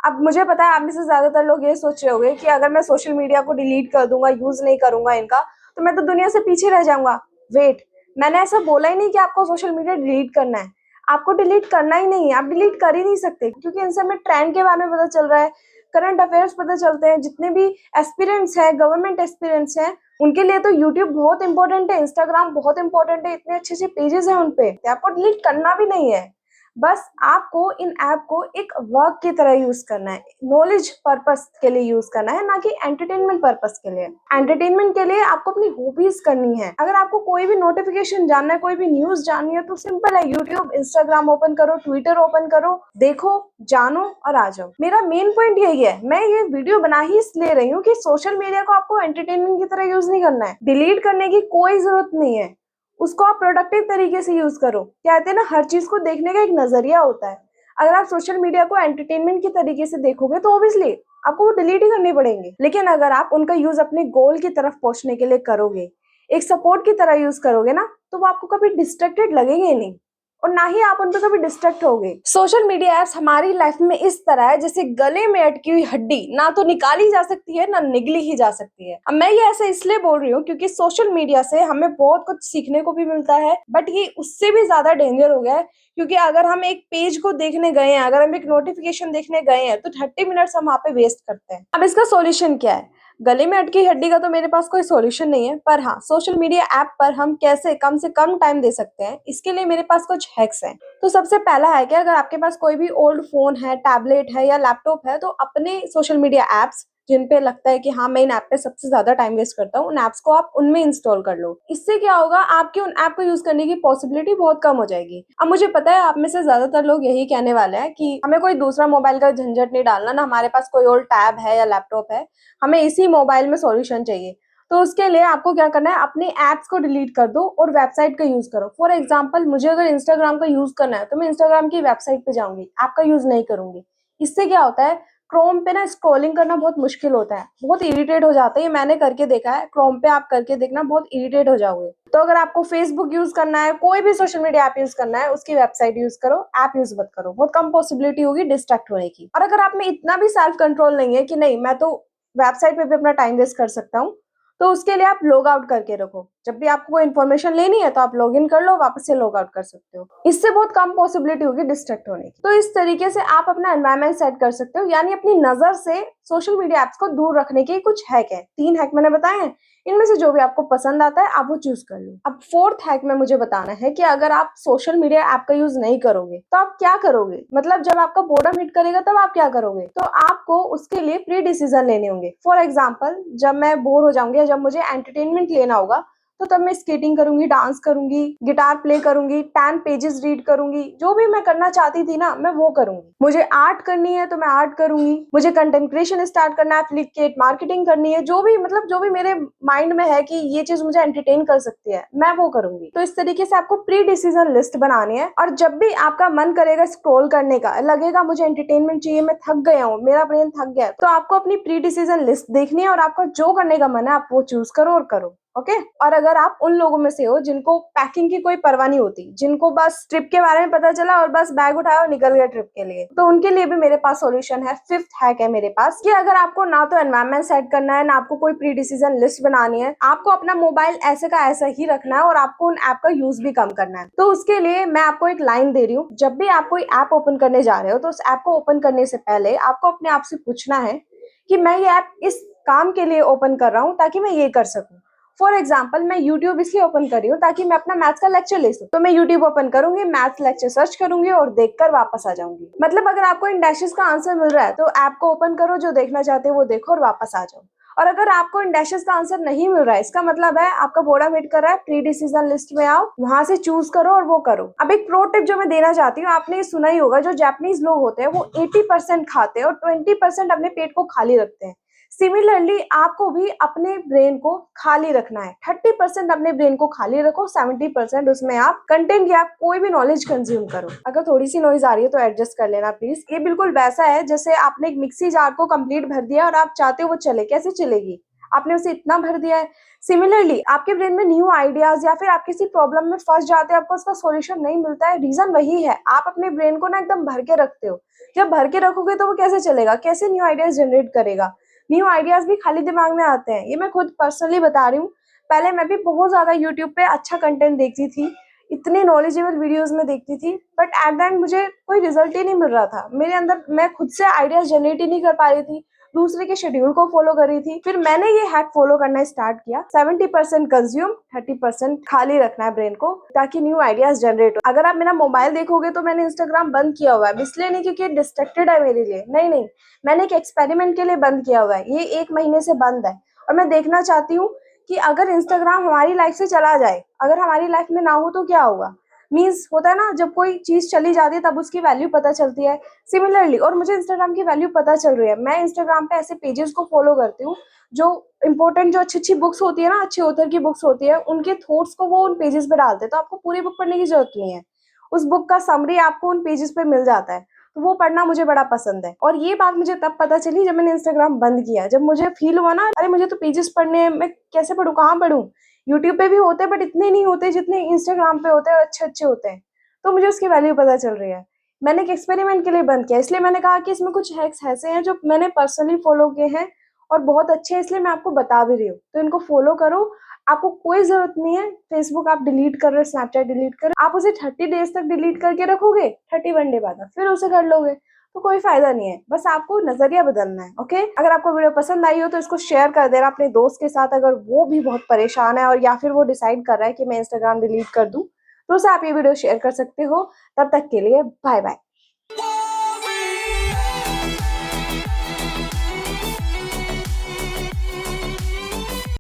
अब मुझे पता है आप में से ज़्यादातर लोग ये सोच रहे होंगे कि अगर मैं सोशल मीडिया को डिलीट कर दूँगा, यूज़ नहीं करूँगा इनका, तो मैं तो दुनिया से पीछे रह जाऊँगा। वेट, मैंने ऐसा बोला ही नहीं कि आपको सोशल मीडिया डिलीट करना है। आपको डिलीट करना ही नहीं है, आप डिलीट कर ही नहीं सकते क्योंकि इनसे हमें ट्रेंड के बारे में पता चल रहा है, करंट अफेयर्स पता चलते हैं, जितने भी एस्पिरेंट्स हैं, गवर्नमेंट एस्पिरेंट्स हैं, उनके लिए तो यूट्यूब बहुत इंपॉर्टेंट है, इंस्टाग्राम बहुत इंपॉर्टेंट है, इतने अच्छे-अच्छे पेजेज़ हैं उन पे, आपको डिलीट करना भी नहीं है। बस आपको इन ऐप को एक वर्क की तरह यूज करना है, नॉलेज पर्पस के लिए यूज करना है, ना कि एंटरटेनमेंट पर्पस के लिए। एंटरटेनमेंट के लिए आपको अपनी हॉबीज करनी है। अगर आपको कोई भी नोटिफिकेशन जानना है, कोई भी न्यूज जाननी है, तो सिंपल है, यूट्यूब, इंस्टाग्राम ओपन करो, ट्विटर ओपन करो, देखो, जानो और आ जाओ। मेरा मेन पॉइंट यही है, मैं ये वीडियो बना ही इसलिए रही हूँ कि सोशल मीडिया को आपको एंटरटेनमेंट की तरह यूज नहीं करना है, डिलीट करने की कोई जरूरत नहीं है, उसको आप प्रोडक्टिव तरीके से यूज करो। कहते हैं ना, हर चीज को देखने का एक नजरिया होता है। अगर आप सोशल मीडिया को एंटरटेनमेंट के तरीके से देखोगे तो ऑब्वियसली आपको वो डिलीट ही करने पड़ेंगे, लेकिन अगर आप उनका यूज अपने गोल की तरफ पहुंचने के लिए करोगे, एक सपोर्ट की तरह यूज करोगे ना, तो वो आपको कभी डिस्ट्रैक्टेड लगेंगे नहीं और ना ही आप उन पर कभी डिस्ट्रैक्ट होगे। सोशल मीडिया एप्स हमारी लाइफ में इस तरह है जैसे गले में अटकी हुई हड्डी, ना तो निकाली जा सकती है ना निगली ही जा सकती है। अब मैं ये ऐसे इसलिए बोल रही हूँ क्योंकि सोशल मीडिया से हमें बहुत कुछ सीखने को भी मिलता है, बट ये उससे भी ज्यादा डेंजर हो गया है क्योंकि अगर हम एक पेज को देखने गए हैं, अगर हम एक नोटिफिकेशन देखने गए हैं, तो 30 मिनट्स हम वहाँ पे वेस्ट करते हैं। अब इसका सोल्यूशन क्या है? गले में अटकी हड्डी का तो मेरे पास कोई सॉल्यूशन नहीं है, पर हाँ, सोशल मीडिया ऐप पर हम कैसे कम से कम टाइम दे सकते हैं, इसके लिए मेरे पास कुछ हैक्स हैं। तो सबसे पहला है कि अगर आपके पास कोई भी ओल्ड फोन है, टैबलेट है या लैपटॉप है, तो अपने सोशल मीडिया ऐप्स जिन पे लगता है कि हाँ, मैं इन ऐप पे सबसे ज्यादा टाइम वेस्ट करता हूँ, उन ऐप्स को आप उनमें इंस्टॉल कर लो। इससे क्या होगा, आपके उन ऐप को यूज करने की पॉसिबिलिटी बहुत कम हो जाएगी। अब मुझे पता है आप में से ज्यादातर लोग यही कहने वाले हैं कि हमें कोई दूसरा मोबाइल का झंझट नहीं डालना, ना हमारे पास कोई ओल्ड टैब है या लैपटॉप है, हमें इसी मोबाइल में सॉल्यूशन चाहिए। तो उसके लिए आपको क्या करना है, अपने ऐप्स को डिलीट कर दो और वेबसाइट का यूज करो। फॉर एग्जांपल, मुझे अगर इंस्टाग्राम का यूज करना है तो मैं इंस्टाग्राम की वेबसाइट पे जाऊंगी, ऐप का यूज नहीं करूंगी। इससे क्या होता है, क्रोम पे ना स्क्रॉलिंग करना बहुत मुश्किल होता है, बहुत इरिटेट हो जाता है, ये मैंने करके देखा है। क्रोम पे आप करके देखना, बहुत इरिटेट हो जाओगे। तो अगर आपको फेसबुक यूज करना है, कोई भी सोशल मीडिया ऐप यूज करना है, उसकी वेबसाइट यूज करो, ऐप यूज मत करो, बहुत कम पॉसिबिलिटी होगी डिस्ट्रैक्ट होने की। और अगर आप में इतना भी सेल्फ कंट्रोल नहीं है कि नहीं, मैं तो वेबसाइट पे भी अपना टाइम वेस्ट कर सकता हूँ, तो उसके लिए आप लॉग आउट करके रखो। जब भी आपको कोई इन्फॉर्मेशन लेनी है तो आप लॉग इन कर लो, वापस से लॉग आउट कर सकते हो। इससे बहुत कम पॉसिबिलिटी होगी डिस्ट्रैक्ट होने की। तो इस तरीके से आप अपना एनवायरनमेंट सेट कर सकते हो, यानी अपनी नजर से सोशल मीडिया ऐप्स को दूर रखने के कुछ हैक है। 3 हैक मैंने बताए हैं, इनमें से जो भी आपको पसंद आता है आप वो चूज कर लो। अब फोर्थ हैक में मुझे बताना है कि अगर आप सोशल मीडिया ऐप का यूज नहीं करोगे तो आप क्या करोगे, मतलब जब आपका बोर्डम हिट करेगा तब आप क्या करोगे। तो आपको उसके लिए प्री डिसीजन लेने होंगे। फॉर एग्जाम्पल, जब मैं बोर हो जाऊंगी, जब मुझे एंटरटेनमेंट लेना होगा, तो तब मैं स्केटिंग करूंगी, डांस करूंगी, गिटार प्ले करूंगी, 10 पेजेस रीड करूंगी, जो भी मैं करना चाहती थी ना, मैं वो करूंगी। मुझे आर्ट करनी है तो मैं आर्ट करूंगी, मुझे कंटेंट क्रिएशन स्टार्ट करना है, एफिलिएट मार्केटिंग करनी है, जो भी मतलब जो भी मेरे माइंड में है कि ये चीज मुझे एंटरटेन कर सकती है, मैं वो करूंगी। तो इस तरीके से आपको प्री डिसीजन लिस्ट बनानी है, और जब भी आपका मन करेगा स्क्रॉल करने का, लगेगा मुझे एंटरटेनमेंट चाहिए, मैं थक गया हूँ, मेरा ब्रेन थक गया है, तो आपको अपनी प्री डिसीजन लिस्ट देखनी है और आपका जो करने का मन है आप वो चूज करो और करो। ओके और अगर आप उन लोगों में से हो जिनको पैकिंग की कोई परवाह नहीं होती, जिनको बस ट्रिप के बारे में पता चला और बस बैग उठाया और निकल गए ट्रिप के लिए, तो उनके लिए भी मेरे पास सॉल्यूशन है। फिफ्थ हैक है मेरे पास कि अगर आपको ना तो एनवायरनमेंट सेट करना है, ना आपको कोई प्री डिसीजन लिस्ट बनानी है, आपको अपना मोबाइल ऐसे का ऐसा ही रखना है और आपको उन ऐप का यूज भी कम करना है, तो उसके लिए मैं आपको एक लाइन दे रही हूँ। जब भी आप कोई ऐप ओपन करने जा रहे हो तो उस ऐप को ओपन करने से पहले आपको अपने आप से पूछना है कि मैं ये ऐप इस काम के लिए ओपन कर रहा हूँ ताकि मैं ये कर सकूं। फॉर एग्जाम्पल, मैं यूट्यूब इसलिए ओपन कर रही हूँ ताकि मैं अपना मैथ्स का लेक्चर ले सकूं, तो मैं यूट्यूब ओपन करूंगी, मैथ्स लेक्चर सर्च करूंगी और देखकर वापस आ जाऊंगी। मतलब अगर आपको इन डैशेस का आंसर मिल रहा है तो ऐप को ओपन करो, जो देखना चाहते हो वो देखो और वापस आ जाओ। और अगर आपको इन डैशेस का आंसर नहीं मिल रहा है, इसका मतलब है आपका बोर्डम हिट कर रहा है, प्री डिसीजन लिस्ट में आओ, वहां से चूज करो और वो करो। अब एक प्रो टिप जो मैं देना चाहती हूँ, आपने सुना ही होगा, जो जापानीज लोग होते हैं वो 80% खाते हैं और 20% अपने पेट को खाली रखते हैं। सिमिलरली आपको भी अपने ब्रेन को खाली रखना है। 30% अपने ब्रेन को खाली रखो, 70% उसमें आप कंटेंट या कोई भी नॉलेज कंज्यूम करो। अगर थोड़ी सी नॉइज आ रही है तो एडजस्ट कर लेना प्लीज। ये बिल्कुल वैसा है जैसे आपने एक मिक्सी जार को कंप्लीट भर दिया और आप चाहते हो वो चले, कैसे चलेगी? आपने उसे इतना भर दिया है। सिमिलरली आपके ब्रेन में न्यू आइडियाज या फिर आप किसी प्रॉब्लम में फंस जाते हैं, आपको उसका सॉल्यूशन नहीं मिलता है, रीजन वही है, आप अपने ब्रेन को ना एकदम भर के रखते हो। जब भर के रखोगे तो वो कैसे चलेगा, कैसे न्यू आइडियाज जनरेट करेगा। न्यू आइडियाज भी खाली दिमाग में आते हैं, ये मैं खुद पर्सनली बता रही हूँ। पहले मैं भी बहुत ज्यादा यूट्यूब पे अच्छा कंटेंट देखती थी, इतने नॉलेजेबल वीडियोस में देखती थी, बट एट द एंड मुझे कोई रिजल्ट ही नहीं मिल रहा था मेरे अंदर, मैं खुद से आइडियाज जनरेट ही नहीं कर पा रही थी, दूसरे के शेड्यूल को फॉलो कर रही थी। फिर मैंने ये हैक फॉलो करना स्टार्ट किया, 70% कंज्यूम, 30% खाली रखना है ब्रेन को, ताकि न्यू आइडियाज जनरेट हो। अगर आप मेरा मोबाइल देखोगे तो मैंने इंस्टाग्राम बंद किया हुआ है, इसलिए नहीं क्योंकि डिस्ट्रैक्टेड है मेरे लिए, नहीं नहीं, मैंने एक एक्सपेरिमेंट के लिए बंद किया हुआ है, ये 1 महीने से बंद है। और मैं देखना चाहती हूँ कि अगर इंस्टाग्राम हमारी लाइफ से चला जाए, अगर हमारी लाइफ में ना हो तो क्या होगा। मीन्स होता है ना, जब कोई चीज चली जाती है तब उसकी वैल्यू पता चलती है। सिमिलरली, और मुझे इंस्टाग्राम की वैल्यू पता चल रही है, मैं इंस्टाग्राम पे ऐसे पेजेस को फॉलो करती हूँ जो इंपॉर्टेंट, जो अच्छी अच्छी बुक्स होती है ना, अच्छे ऑथर की बुक्स होती है, उनके थॉट्स को वो उन पेजेस पे डालते हैं, तो आपको पूरी बुक पढ़ने की जरूरत नहीं है, उस बुक का समरी आपको उन पेजेस पे मिल जाता है। तो वो पढ़ना मुझे बड़ा पसंद है। और ये बात मुझे तब पता चली जब मैंने इंस्टाग्राम बंद किया, जब मुझे फील हुआ ना, अरे मुझे तो पेजेस पढ़ने हैं, मैं कैसे पढूं, कहाँ पढूं। यूट्यूब पे भी होते हैं बट इतने नहीं होते जितने इंस्टाग्राम पे होते हैं, और अच्छे अच्छे होते हैं। तो मुझे उसकी वैल्यू पता चल रही है। मैंने एक एक्सपेरिमेंट के लिए बंद किया, इसलिए मैंने कहा कि इसमें कुछ हैक्स ऐसे हैं जो मैंने पर्सनली फॉलो किए हैं और बहुत अच्छे हैं, इसलिए मैं आपको बता भी रही हूँ। तो इनको फॉलो करो। आपको कोई जरूरत नहीं है, फेसबुक आप डिलीट कर रहे हो, स्नैपचैट डिलीट कर, आप उसे 30 डेज तक डिलीट करके रखोगे, 31 डे बाद फिर उसे कर लोगे, तो कोई फायदा नहीं है। बस आपको नजरिया बदलना है। ओके, अगर आपको वीडियो पसंद आई हो तो इसको शेयर कर देना अपने दोस्त के साथ, अगर वो भी बहुत परेशान है और या फिर वो डिसाइड कर रहा है कि मैं इंस्टाग्राम डिलीट कर दूं, तो उसे आप ये वीडियो शेयर कर सकते हो। तब तक के लिए बाय बाय।